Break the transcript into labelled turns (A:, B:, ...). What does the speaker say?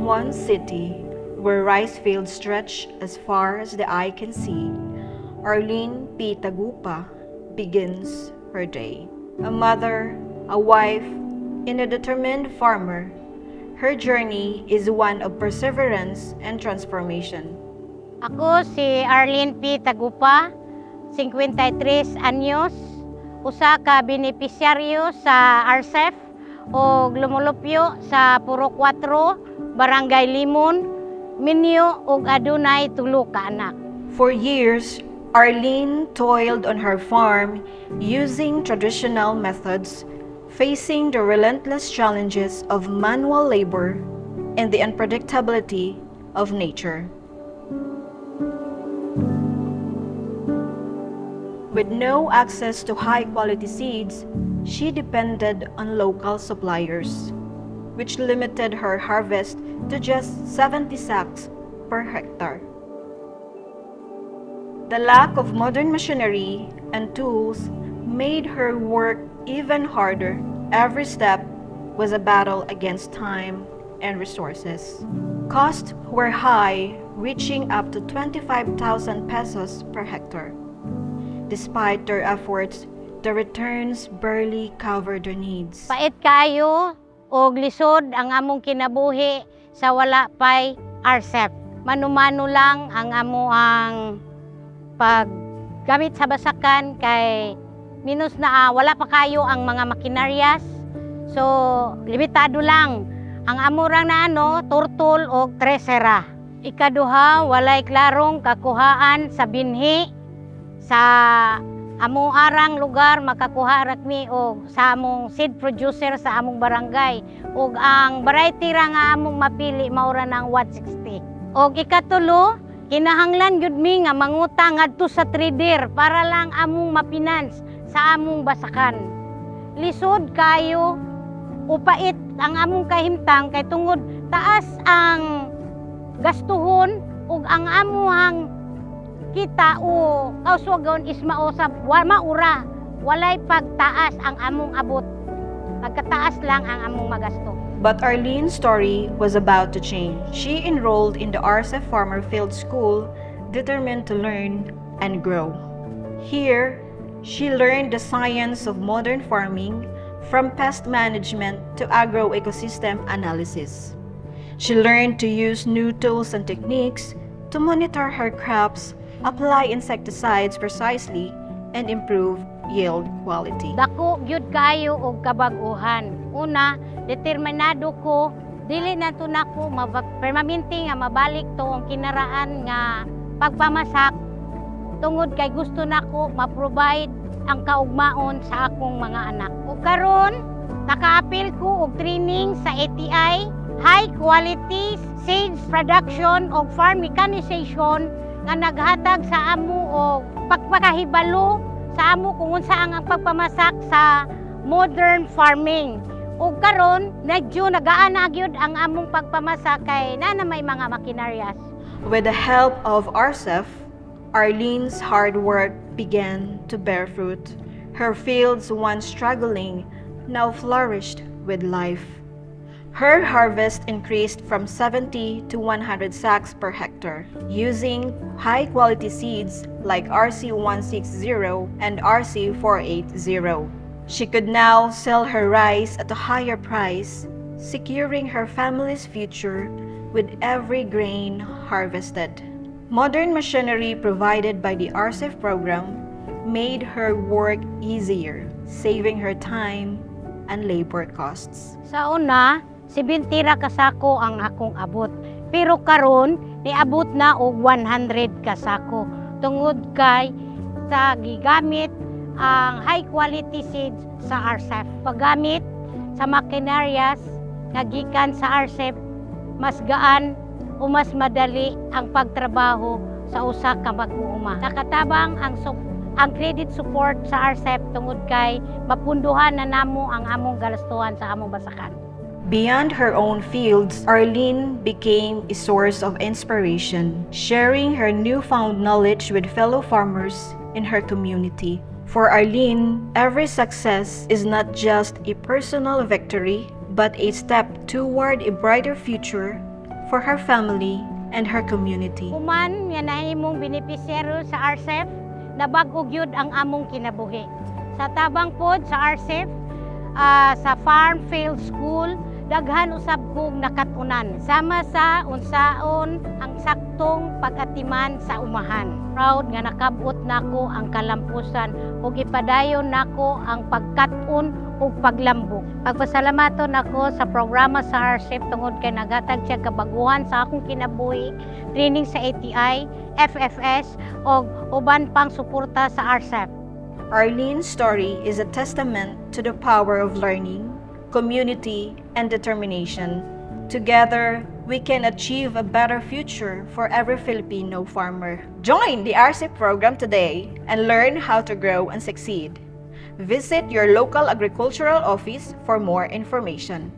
A: one city where rice fields stretch as far as the eye can see, Arlene P. Tagupa begins her day. A mother, a wife, and a determined farmer, her journey is one of perseverance and transformation.
B: Ako si Arlene P. Tagupa, 53 anyos, usa ka benepisyaryo sa RCEF o lumulupyo sa Puro 4, Barangay Limon, Minyo ug adunay 3 ka anak.
A: For years, Arlene toiled on her farm using traditional methods, facing the relentless challenges of manual labor and the unpredictability of nature. With no access to high-quality seeds, she depended on local suppliers, which limited her harvest to just 70 sacks per hectare. The lack of modern machinery and tools made her work even harder. Every step was a battle against time and resources. Costs were high, reaching up to 25,000 pesos per hectare. Despite their efforts, the returns barely covered their needs.
B: Pait kayo og lisod ang among kinabuhi sa wala pay RCEF. Mano-mano lang ang amuang paggamit sa basakan kay minus na wala pa kayo ang mga makinaryas. So limitado lang ang amurang na turtol o tresera. Ikaduha, walay klarong kakuhaan sa binhi sa among arang lugar makakuha rakmi og sa among seed producer sa among barangay og ang variety ra nga among mapili maura ng 160. Og ikatulo, kinahanglan gyud mi nga mangutang ngadto sa trader para lang among mapinance sa among basakan. Lisod kayo upait ang among kahimtang kay tungod taas ang gastuhon ug ang amuhang kita o kauswagon is mausap maura walay pagtaas ang among abot, pagkataas lang ang among magasto.
A: But Arlene's story was about to change. She enrolled in the RCEF Farmer Field School, determined to learn and grow. Here, she learned the science of modern farming, from pest management to agro-ecosystem analysis. She learned to use new tools and techniques to monitor her crops, apply insecticides precisely, and improve yield quality.
B: Dako gyud kayo og kabag-uhan. Una, determinado ko dili na to nako permanente nga mabalik to ang kinaraan nga pagpamasak tungod kay gusto nako ma-provide ang kaugmaon sa akong mga anak. Ug karon naka-apil ko og training sa ATI, High Quality Seeds Production og Farm Mechanization nga naghatag sa amo og pagpakahibalo sa amo kung unsa ang pagpamasak sa modern farming. Ug karon medyo nagaana gyud ang among pagpamasak kay na may mga makinaryas.
A: With the help of RCEF, Arlene's hard work began to bear fruit. Her fields, once struggling, now flourished with life. Her harvest increased from 70 to 100 sacks per hectare, using high-quality seeds like RC160 and RC480. She could now sell her rice at a higher price, securing her family's future with every grain harvested. Modern machinery provided by the RCEF program made her work easier, saving her time and labor costs.
B: Sa una, 70 ra kasako ang akong abot. Pero karon niabot na og 100 kasako. Tungod kay sa gigamit ang high quality seeds sa RCEF. Paggamit sa makinaryas nga gikan sa RCEF, mas gaan o mas madali ang pagtrabaho sa usa ka mag-uuma. Nakatabang ang credit support sa RCEF tungod kay mapunduhan na namo ang among galastuhan sa among basakan.
A: Beyond her own fields, Arlene became a source of inspiration, sharing her newfound knowledge with fellow farmers in her community. For Arlene, every success is not just a personal victory, but a step toward a brighter future for her family and her community.
B: Human nga nahimong benepisyero sa RCEP, nabag-og yun ang among kinabuhi. Sa tabang pod sa RCEP, sa Farm Field School, daghan usab kog nakatunan sama sa unsaon ang saktong pag-atiman sa umahan. Proud nga nakabot nako ang kalampusan ug ipadayon nako ang pagkat-on ug paglambok. Pagpasalamaton ako sa programa sa RCEP tungod kay nagatag siya kabaguhan sa akong kinabuhi, training sa ATI, FFS ug uban pang suporta sa RCEP.
A: Arlene's story is a testament to the power of learning, community, and determination. Together, we can achieve a better future for every Filipino farmer. Join the RCEP program today and learn how to grow and succeed. Visit your local agricultural office for more information.